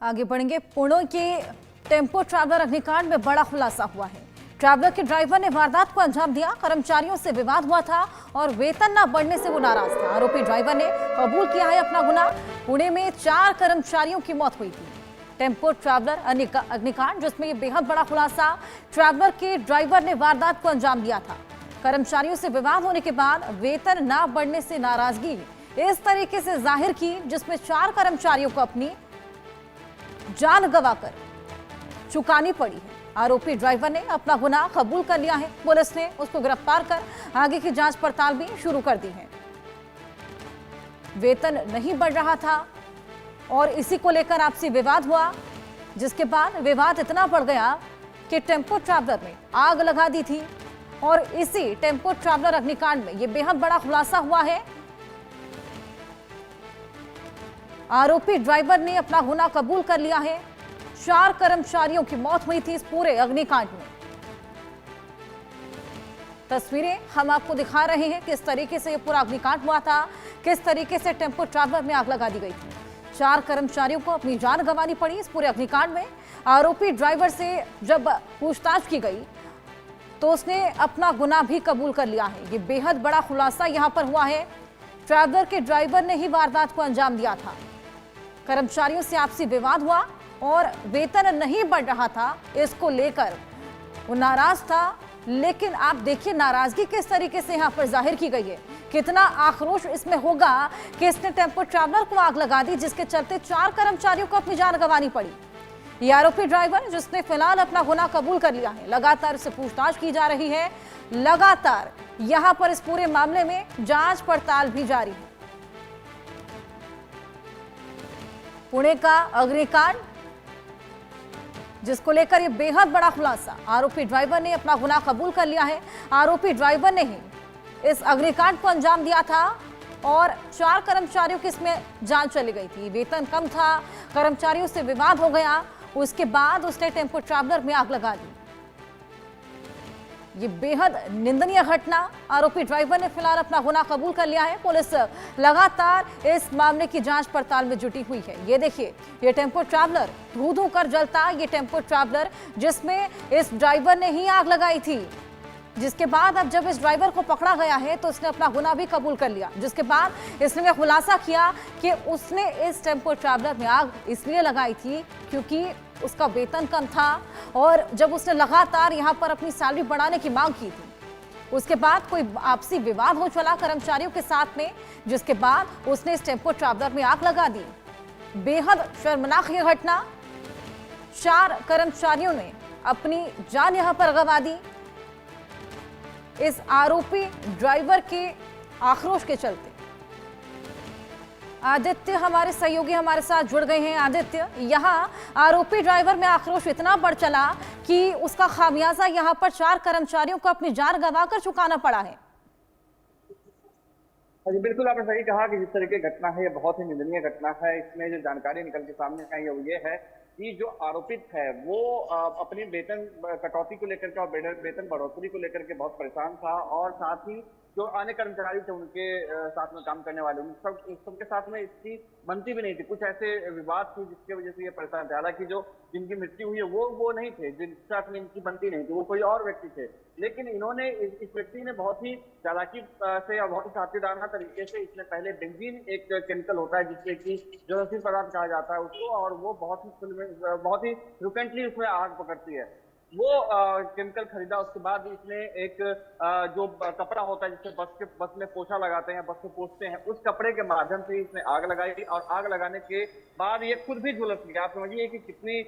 आगे बढ़ेंगे। पुणे के टेम्पो ट्रैवलर अग्निकांड में बड़ा खुलासा हुआ है। ट्रैवलर के ड्राइवर ने वारदात को अंजाम दिया। कर्मचारियों से विवाद हुआ था और वेतन न बढ़ने से वो नाराज था। आरोपी ड्राइवर ने कबूल किया है अपना गुनाह। पुणे में 4 कर्मचारियों की मौत हुई थी। टेम्पो ट्रैवलर अग्निकांड, जिसमें यह बेहद बड़ा खुलासा। ट्रैवलर के ड्राइवर ने वारदात को अंजाम दिया था। कर्मचारियों से विवाद होने के बाद वेतन न बढ़ने से नाराजगी इस तरीके से जाहिर की, जिसमें 4 कर्मचारियों को अपनी जान गंवाकर चुकानी पड़ी है। आरोपी ड्राइवर ने अपना गुनाह कबूल कर लिया है। पुलिस ने उसको गिरफ्तार कर आगे की जांच पड़ताल भी शुरू कर दी है। वेतन नहीं बढ़ रहा था और इसी को लेकर आपसी विवाद हुआ, जिसके बाद विवाद इतना बढ़ गया कि टेम्पो ट्रैवलर में आग लगा दी थी। और इसी टेम्पो ट्रैवलर अग्निकांड में यह बेहद बड़ा खुलासा हुआ है। आरोपी ड्राइवर ने अपना गुनाह कबूल कर लिया है। 4 कर्मचारियों की मौत हुई थी इस पूरे अग्निकांड में। तस्वीरें हम आपको दिखा रहे हैं किस तरीके से यह पूरा अग्निकांड हुआ था, किस तरीके से टेम्पो ट्रैवलर में आग लगा दी गई थी। 4 कर्मचारियों को अपनी जान गंवानी पड़ी इस पूरे अग्निकांड में। आरोपी ड्राइवर से जब पूछताछ की गई तो उसने अपना गुनाह भी कबूल कर लिया है। यह बेहद बड़ा खुलासा यहां पर हुआ है। ट्रैवलर के ड्राइवर ने ही वारदात को अंजाम दिया था। कर्मचारियों से आपसी विवाद हुआ और वेतन नहीं बढ़ रहा था, इसको लेकर वो नाराज था। लेकिन आप देखिए नाराजगी किस तरीके से यहां पर जाहिर की गई है। कितना आक्रोश इसमें होगा कि इसने टेम्पो ट्रैवलर को आग लगा दी, जिसके चलते 4 कर्मचारियों को अपनी जान गंवानी पड़ी। ये आरोपी ड्राइवर, जिसने फिलहाल अपना गुनाह कबूल कर लिया है, लगातार उससे पूछताछ की जा रही है। लगातार यहां पर इस पूरे मामले में जांच पड़ताल भी जारी है। पुणे का अग्निकांड, जिसको लेकर यह बेहद बड़ा खुलासा। आरोपी ड्राइवर ने अपना गुनाह कबूल कर लिया है। आरोपी ड्राइवर ने ही इस अग्निकांड को अंजाम दिया था और 4 कर्मचारियों की इसमें जान चली गई थी। वेतन कम था, कर्मचारियों से विवाद हो गया, उसके बाद उसने टेम्पो ट्रैवलर में आग लगा दी। ये बेहद निंदनीय घटना। आरोपी ड्राइवर ने फिलहाल अपना गुनाह कबूल कर लिया है। पुलिस लगातार इस मामले की जांच पड़ताल में जुटी हुई है। ये देखिए, ये टेम्पो ट्रैवलर धू धू कर जलता, ये टेम्पो ट्रैवलर जिसमें इस ड्राइवर ने ही आग लगाई थी। जिसके बाद अब जब इस ड्राइवर को पकड़ा गया है तो उसने अपना गुनाह भी कबूल कर लिया। जिसके बाद इसने यह खुलासा किया कि उसने इस टेम्पो ट्रैवलर में आग इसलिए लगाई थी क्योंकि उसका वेतन कम था और जब उसने लगातार यहाँ पर अपनी सैलरी बढ़ाने की मांग की थी, उसके बाद कोई आपसी विवाद हो चला कर्मचारियों के साथ में, जिसके बाद उसने इस टेम्पो ट्रैवलर में आग लगा दी। बेहद शर्मनाक ये घटना। 4 कर्मचारियों ने अपनी जान यहाँ पर गंवा दी इस आरोपी ड्राइवर के आक्रोश के चलते। आदित्य हमारे सहयोगी हमारे साथ जुड़ गए हैं। आदित्य, यहाँ आरोपी ड्राइवर में आक्रोश इतना बढ़ चला कि उसका खामियाजा यहाँ पर 4 कर्मचारियों को अपनी जान गंवाकर चुकाना पड़ा है। जी बिल्कुल, आपने सही कहा कि जिस तरह की घटना है ये बहुत ही निंदनीय घटना है। इसमें जो जानकारी निकल के सामने आई है वो ये है कि जो आरोपित है वो अपनी वेतन कटौती को लेकर के और वेतन बढ़ोतरी को लेकर के बहुत परेशान था और साथ ही जो अन्य कर्मचारी थे उनके साथ में काम करने वाले सबके साथ में इसकी बनती भी नहीं थी। कुछ ऐसे विवाद थे जिसकी वजह से ये परेशान थे। हालांकि जो जिनकी मृत्यु हुई है वो नहीं थे, जिनके साथ में इनकी बनती नहीं थी, वो कोई और व्यक्ति थे। लेकिन इन्होंने इस व्यक्ति ने बहुत ही चालाकी से या बहुत ही साथीदाराना तरीके से, इसमें पहले बेंजीन एक केमिकल होता है जिससे कि ज्वलनशील पदार्थ कहा जाता है उसको, और वो बहुत ही फ्रिक्वेंटली उसमें आग पकड़ती है। वो केमिकल खरीदा। उसके बाद इसने एक जो कपड़ा होता है जिससे बस में पोछा लगाते हैं, बस में पोछते हैं, उस कपड़े के माध्यम से इसने आग लगाई और आग लगाने के बाद ये खुद भी झुलस गया। आप समझिए कि कितनी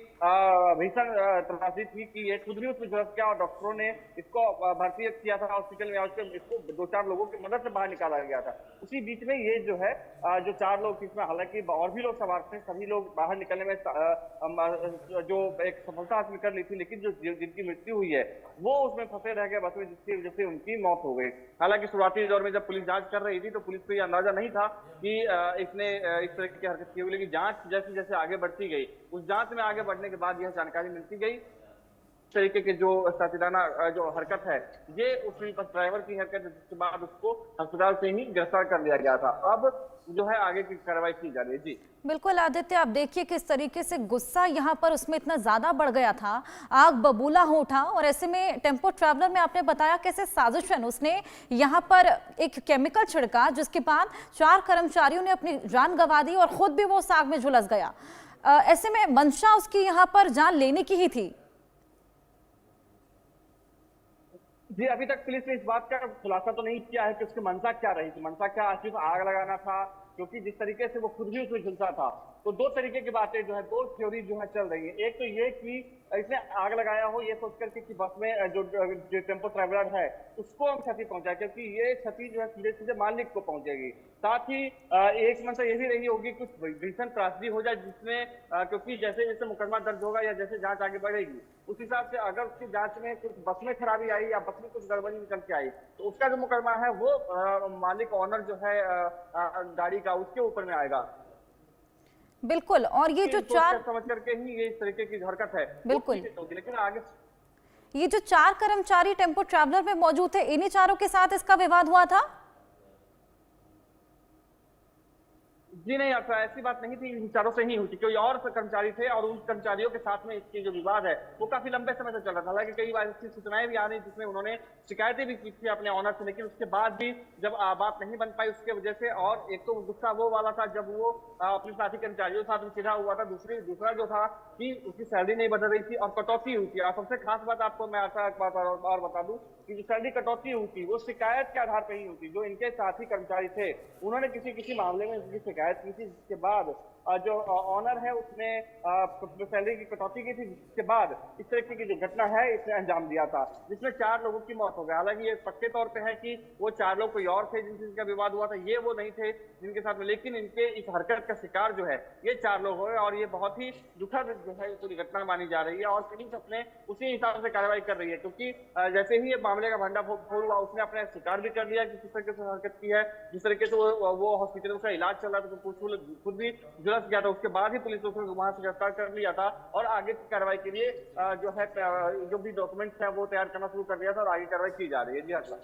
भीषण त्रासदी थी कि ये खुद भी उसमें झुलस गया और डॉक्टरों ने इसको भर्ती किया था हॉस्पिटल में और इसको 2-4 लोगों की मदद से बाहर निकाला गया था। उसी बीच में ये जो है जो 4 लोग, इसमें हालांकि और भी लोग सवार थे, सभी लोग बाहर निकलने में जो एक सफलता हासिल कर ली थी, लेकिन जो जिनकी मृत्यु हुई है वो उसमें फंसे रह गए बस में, जिसकी वजह से उनकी मौत हो गई। हालांकि शुरुआती दौर में जब पुलिस जांच कर रही थी तो पुलिस को ये अंदाजा नहीं था कि इसने इस तरह की हरकत की हुई, लेकिन जांच जैसे जैसे आगे बढ़ती गई, उस जांच में आगे बढ़ने के बाद यह जानकारी मिलती गई तरीके के जो साथीदाना जो हरकत है, ये उस बस ड्राइवर की हरकत है, जिसके बाद उसको अस्पताल से ही गिरफ्तार कर लिया गया था। अब जो है आगे की कार्रवाई की जा रही है। जी बिल्कुल आदित्य, आप देखिए किस तरीके से गुस्सा यहाँ पर उसमें इतना ज्यादा बढ़ गया था, आग बबूला हो उठा। और ऐसे में टेम्पो ट्रैवलर में आपने बताया कैसे साजिशन, उसने यहाँ पर एक केमिकल छिड़का, जिसके बाद 4 कर्मचारियों ने अपनी जान गंवा दी और खुद भी वो उस आग में झुलस गया। ऐसे में मंशा उसकी यहाँ पर जान लेने की ही थी। जी, अभी तक पुलिस ने इस बात का खुलासा तो नहीं किया है कि उसकी मंशा क्या रही थी। मंशा क्या सिर्फ आग लगाना था? क्योंकि जिस तरीके से वो खुद भी उसमें झुलसा था, तो दो तरीके की बातें जो है, दो थ्योरी जो है चल रही है। एक तो ये कि इसने आग लगाया हो ये सोच करके कि बस में जो टेम्पो ट्रैवलर है उसको हम क्षति पहुंचाए, क्योंकि ये क्षति जो है सीधे सीधे मालिक को पहुंचेगी। साथ ही एक मंशा ये भी रही होगी कुछ भीषण त्रासदी हो जाए, जिसमें क्योंकि जैसे जैसे मुकदमा दर्ज होगा या जैसे जांच आगे बढ़ेगी, उस हिसाब से अगर उसकी जांच में कुछ बस में खराबी आई या बस में कुछ गड़बड़ी निकल के आई, तो उसका जो मुकदमा है वो मालिक ऑनर जो है गाड़ी का, उसके ऊपर में आएगा। बिल्कुल। और ये जो 4 समझ करके ही ये इस तरीके की हरकत है, बिल्कुल, लेकिन आगे ये जो 4 कर्मचारी टेम्पो ट्रैवलर में मौजूद थे, इन्हीं चारों के साथ इसका विवाद हुआ था। जी नहीं, ऐसी बात नहीं थी, इन चारों से ही हुई थी। कोई और कर्मचारी थे और उन कर्मचारियों के साथ में इसकी जो विवाद है वो काफी लंबे समय से चल रहा था। हालांकि कई बार इसकी सूचनाएं भी आ रही जिसमें उन्होंने शिकायतें भी की थी अपने ऑनर से, लेकिन उसके बाद भी जब बात नहीं बन पाई उसके वजह से, और एक तो गुस्सा वो वाला था जब वो अपने साथी कर्मचारियों के साथ चिढ़ा हुआ था, दूसरा जो था कि उसकी सैलरी नहीं बदल रही थी और कटौती हुई थी। और सबसे खास बात आपको मैं एक बात और बता दूं कि जो सैलरी कटौती हुई थी वो शिकायत के आधार पर ही हुई थी। जो इनके साथी कर्मचारी थे उन्होंने किसी मामले में इसकी शिकायत की थी, जिसके बाद जो ऑनर है उसने सैलरी की कटौती की थी, जिसके बाद इस तरीके की जो घटना है इसने अंजाम दिया था, जिसमें 4 लोगों की मौत हो गई। हालांकि ये पक्के तौर पे है कि वो 4 लोग कोई और थे जिनसे इनका विवाद हुआ था, ये वो नहीं थे जिनके साथ में, लेकिन इनके इस हरकत का शिकार जो है ये 4 लोग हुए और ये बहुत ही दुखद जो है पूरी घटना मानी जा रही है। और पुलिस अपने उसी हिसाब से कार्रवाई कर रही है, क्योंकि जैसे ही ये मामले का भंडाफोड़ हुआ उसने अपने स्वीकार भी कर लिया कि किस तरीके से हरकत की है, जिस तरीके से वो हॉस्पिटल में उसका इलाज चल रहा था तो खुद भी झुलस गया था। उसके बाद ही पुलिस ने उसको वहां से गिरफ्तार कर लिया था और आगे की कार्रवाई के लिए जो है जो भी डॉक्यूमेंट्स है वो तैयार करना शुरू कर दिया था और आगे कार्रवाई की जा रही है। जी हाँ।